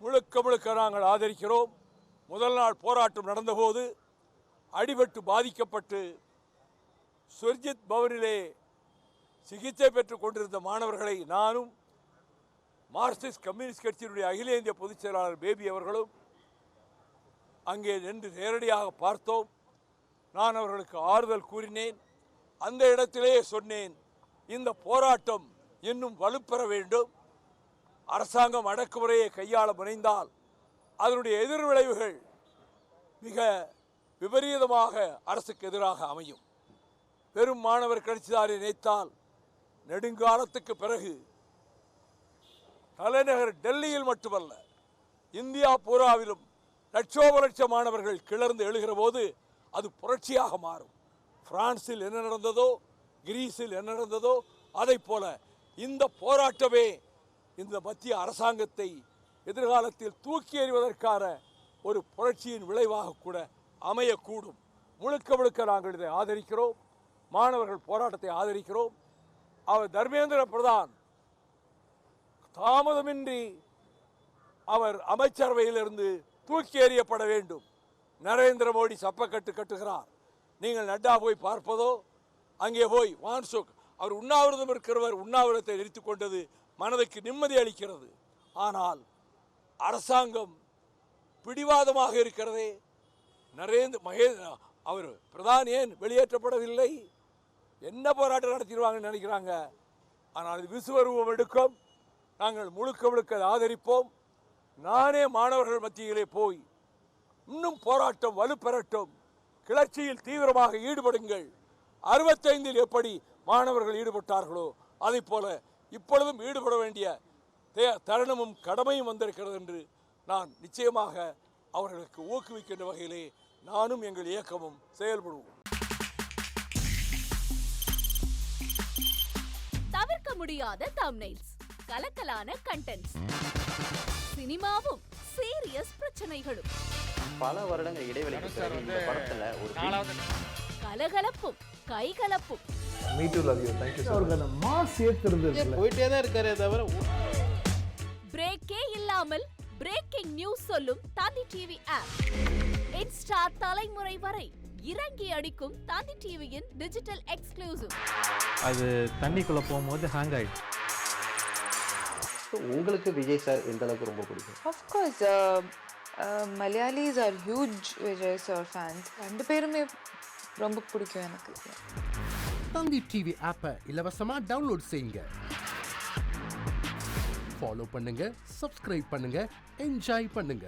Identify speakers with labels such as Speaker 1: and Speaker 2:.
Speaker 1: முழுக்க முழுக்க நாங்கள் ஆதரிக்கிறோம். முதல் நாள் போராட்டம் நடந்தபோது அடிபட்டு பாதிக்கப்பட்டு சுர்ஜித் பவனிலே சிகிச்சை பெற்றுக் கொண்டிருந்த மாணவர்களை நானும் மார்க்சிஸ்ட் கம்யூனிஸ்ட் கட்சியினுடைய அகில இந்திய பொதுச் செயலாளர் பேபி அவர்களும் அங்கே நின்று நேரடியாக பார்த்தோம். நான் அவர்களுக்கு ஆறுதல் கூறினேன். அந்த இடத்திலே சொன்னேன், இந்த போராட்டம் இன்னும் வலுப்பெற வேண்டும். அரசாங்கம் அடக்குமுறையை கையாள முனைந்தால் அதனுடைய எதிர்விளைவுகள் மிக விபரீதமாக அரசுக்கு எதிராக அமையும். பெரும் மாணவர் கட்சிதாரை நினைத்தால் நெடுங்காலத்துக்கு பிறகு தலைநகர் டெல்லியில் மட்டுமல்ல, இந்தியா பூராவிலும் லட்சோப லட்ச மாணவர்கள் கிளர்ந்து எழுகிற போது அது புரட்சியாக மாறும். பிரான்சில் என்ன நடந்ததோ, கிரீஸில் என்ன நடந்ததோ, அதை போல இந்த போராட்டமே இந்த மத்திய அரசாங்கத்தை எதிர்காலத்தில் தூக்கி எறிவதற்கான ஒரு புரட்சியின் விளைவாக கூட அமையக்கூடும். முழுக்க முழுக்க நாங்கள் இதை ஆதரிக்கிறோம். மாணவர்கள் போராட்டத்தை ஆதரிக்கிறோம். அவர் தர்மேந்திர பிரதான் தாமதமின்றி அவர் அமைச்சரவையிலிருந்து தூக்கி எறியப்பட வேண்டும். நரேந்திர மோடி சப்பக்கட்டு கட்டுகிறார். நீங்கள் நட்டா போய் பார்ப்பதோ, அங்கே போய் வான்சுக் அவர் உண்ணாவிரதம் இருக்கிறவர் உண்ணாவிரதத்தை நிறுத்திக் கொண்டது மனதுக்கு நிம்மதி அளிக்கிறது. ஆனால் அரசாங்கம் பிடிவாதமாக இருக்கிறதே. அவர் பிரதான் ஏன் வெளியேற்றப்படவில்லை? என்ன போராட்டம் நடத்திடுவாங்கன்னு நினைக்கிறாங்க. ஆனால் இது விசுவரூபம் எடுக்கும். நாங்கள் முழுக்க முழுக்க ஆதரிப்போம். நானே மாணவர்கள் மத்தியிலே போய் இன்னும் போராட்டம் வலுப்பெறட்டும், கிளர்ச்சியில் தீவிரமாக ஈடுபடுங்கள். 65 எப்படி மாணவர்கள் ஈடுபட்டார்களோ அதை போல இப்பொழுதும் ஈடுபட வேண்டிய தருணமும் கடமையும் வந்திருக்கிறது என்று நான் நிச்சயமாக அவர்களுக்கு ஊக்குவிக்கின்ற வகையிலே நானும் எங்கள் இயக்கமும் செயல்படுவோம்.
Speaker 2: தவிர்க்க முடியாத தம்ப்நெயில்ஸ், கலக்கலான கண்டென்ட்ஸ், சினிமாவும் சீரியஸ் பிரச்சனைகளும்,
Speaker 3: பல வருடங்கள் இடைவெளிக்கு பிறகு இந்த படத்துல ஒரு
Speaker 2: கலகலப்பும் கைகலப்பும்,
Speaker 4: போயிட்டே தான் இருக்காரே தவிர
Speaker 2: பிரேக்கே இல்லாமல் பிரேக்கிங் நியூஸ் சொல்லும் தந்தி டிவி ஆப். இன்ஸ்டா தலைமுறை வரை இறங்கி அடிக்கும் தந்தி டிவியின் டிஜிட்டல் எக்ஸ்க்ளூசிவ்.
Speaker 5: அது தண்ணிக்குள்ள போகும்போது ஹேங் ஆயிடுச்சு.
Speaker 3: உங்களுக்கு விஜய் சார் எந்த அளவுக்கு ரொம்ப பிடிக்கும்?
Speaker 6: Of course, Malayalis are huge Vijay sir fans. ரெண்டு பேருமே ரொம்ப பிடிக்கும் எனக்கு.
Speaker 4: தந்தி டிவி ஆப்பை இலவசமா டவுன்லோட் செய்யுங்க. ஃபாலோ பண்ணுங்க, சப்ஸ்கிரைப் பண்ணுங்க, என்ஜாய் பண்ணுங்க.